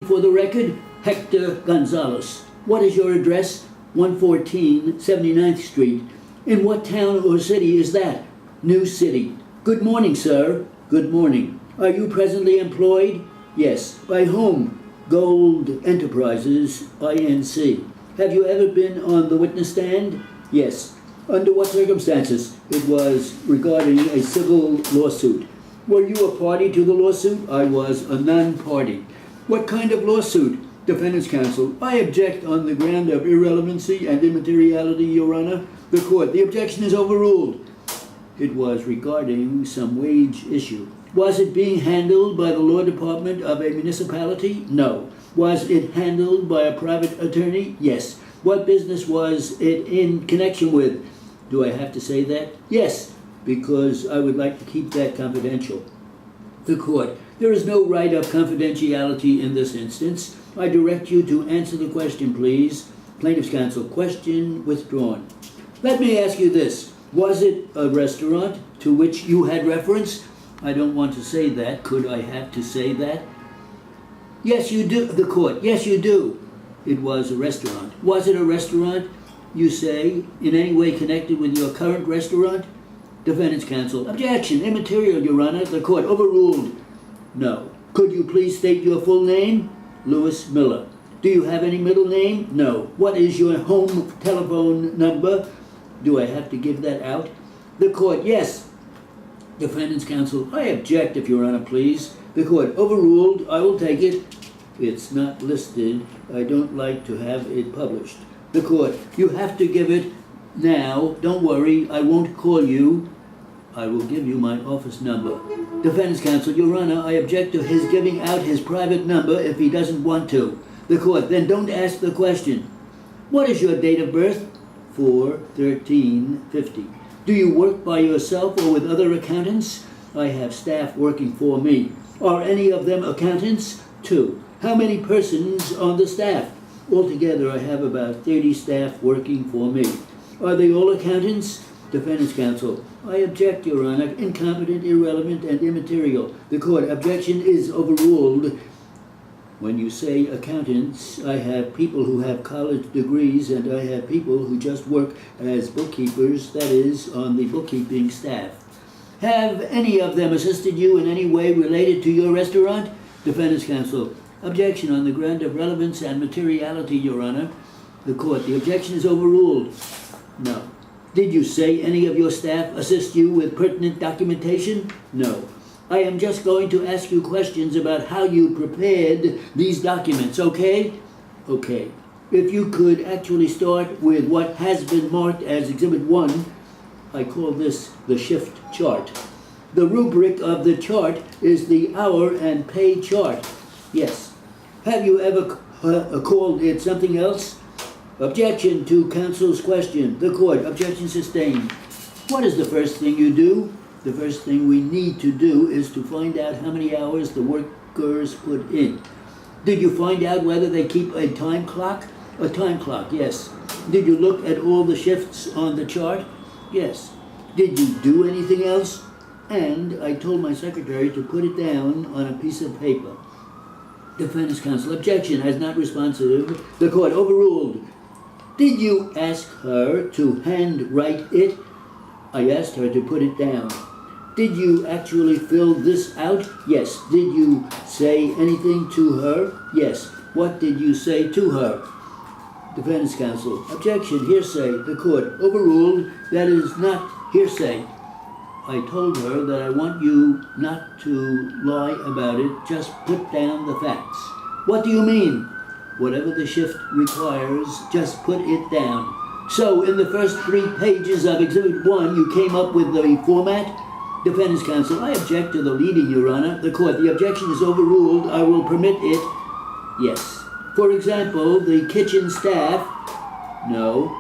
For the record, Hector Gonzalez. What is your address? 114 79th Street. In what town or city is that? New City. Good morning, sir. Good morning. Are you presently employed? Yes. By whom? Gold Enterprises, Inc. Have you ever been on the witness stand? Yes. Under what circumstances? It was regarding a civil lawsuit. Were you a party to the lawsuit? I was a non-party. What kind of lawsuit? Defendant's counsel. I object on the ground of irrelevancy and immateriality, Your Honor. The court. The objection is overruled. It was regarding some wage issue. Was it being handled by the law department of a municipality? No. Was it handled by a private attorney? Yes. What business was it in connection with? Do I have to say that? Yes, because I would like to keep that confidential. The court. There is no right of confidentiality in this instance. I direct you to answer the question, please. Plaintiff's counsel. Question withdrawn. Let me ask you this. Was it a restaurant to which you had reference? I don't want to say that. Could I have to say that? Yes, you do. The court. Yes, you do. It was a restaurant. Was it a restaurant, you say, in any way connected with your current restaurant? Defendant's counsel. Objection. Immaterial, Your Honor. The court. Overruled. No. Could you please state your full name? Louis Miller. Do you have any middle name? No. What is your home telephone number? Do I have to give that out? The court. Yes. Defendant's counsel. I object, if Your Honor, please. The court. Overruled. I will take it. It's not listed. I don't like to have it published. The court. You have to give it now. Don't worry. I won't call you. I will give you my office number. Defendant's counsel. Your Honor, I object to his giving out his private number if he doesn't want to. The court. Then don't ask the question. What is your date of birth? 4/13/50. Do you work by yourself or with other accountants? I have staff working for me. Are any of them accountants? 2. How many persons on the staff? Altogether, I have about 30 staff working for me. Are they all accountants? Defendant's counsel. I object, Your Honor. Incompetent, irrelevant, and immaterial. The court. Objection is overruled. When you say accountants, I have people who have college degrees and I have people who just work as bookkeepers, that is, on the bookkeeping staff. Have any of them assisted you in any way related to your restaurant? Defendant's counsel. Objection on the ground of relevance and materiality, Your Honor. The court. The objection is overruled. No. Did you say any of your staff assist you with pertinent documentation? No. I am just going to ask you questions about how you prepared these documents, okay? Okay. If you could actually start with what has been marked as Exhibit 1, I call this the shift chart. The rubric of the chart is the hour and pay chart. Yes. Have you ever called it something else? Objection to counsel's question. The court. Objection sustained. What is the first thing you do? The first thing we need to do is to find out how many hours the workers put in. Did you find out whether they keep a time clock? A time clock, yes. Did you look at all the shifts on the chart? Yes. Did you do anything else? And I told my secretary to put it down on a piece of paper. Defendant's counsel. Objection as not responsive. The court. Overruled. Did you ask her to handwrite it? I asked her to put it down. Did you actually fill this out? Yes. Did you say anything to her? Yes. What did you say to her? Defendant's counsel. Objection. Hearsay. The court. Overruled. That is not hearsay. I told her that I want you not to lie about it. Just put down the facts. What do you mean? Whatever the shift requires, just put it down. So, in the first 3 pages of Exhibit 1, you came up with the format? Defendant's counsel. I object to the leading, Your Honor. The court. The objection is overruled. I will permit it. Yes. For example, the kitchen staff? No.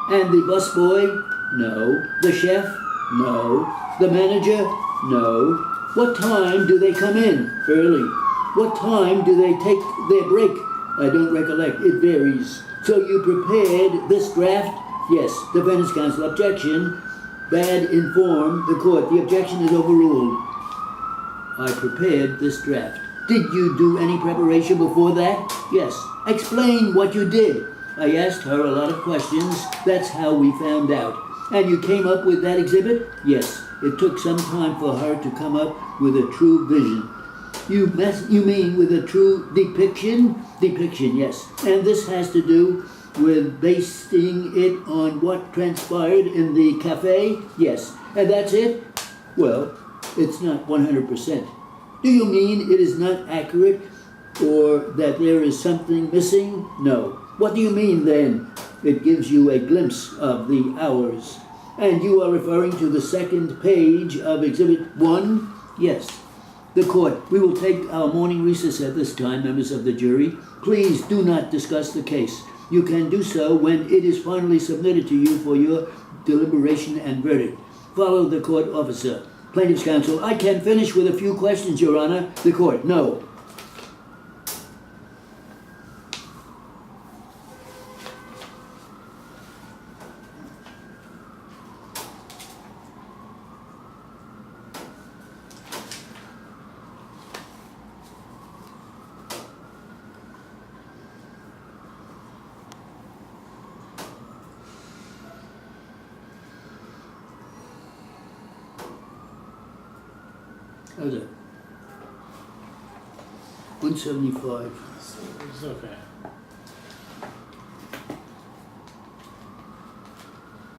And the busboy? No. The chef? No. The manager? No. What time do they come in? Early. What time do they take their break? I don't recollect. It varies. So you prepared this draft? Yes. Defendant's counsel. Objection. Bad informed. The court. The objection is overruled. I prepared this draft. Did you do any preparation before that? Yes. Explain what you did. I asked her a lot of questions. That's how we found out. And you came up with that exhibit? Yes. It took some time for her to come up with a true vision. You mean with a true depiction? Depiction, yes. And this has to do with basing it on what transpired in the cafe? Yes. And that's it? Well, it's not 100%. Do you mean it is not accurate or that there is something missing? No. What do you mean then? It gives you a glimpse of the hours. And you are referring to the second page of Exhibit 1? Yes. The court, we will take our morning recess at this time, members of the jury. Please do not discuss the case. You can do so when it is finally submitted to you for your deliberation and verdict. Follow the court officer. Plaintiff's counsel, I can finish with a few questions, Your Honor. The court, no. How's it? 175. It's okay.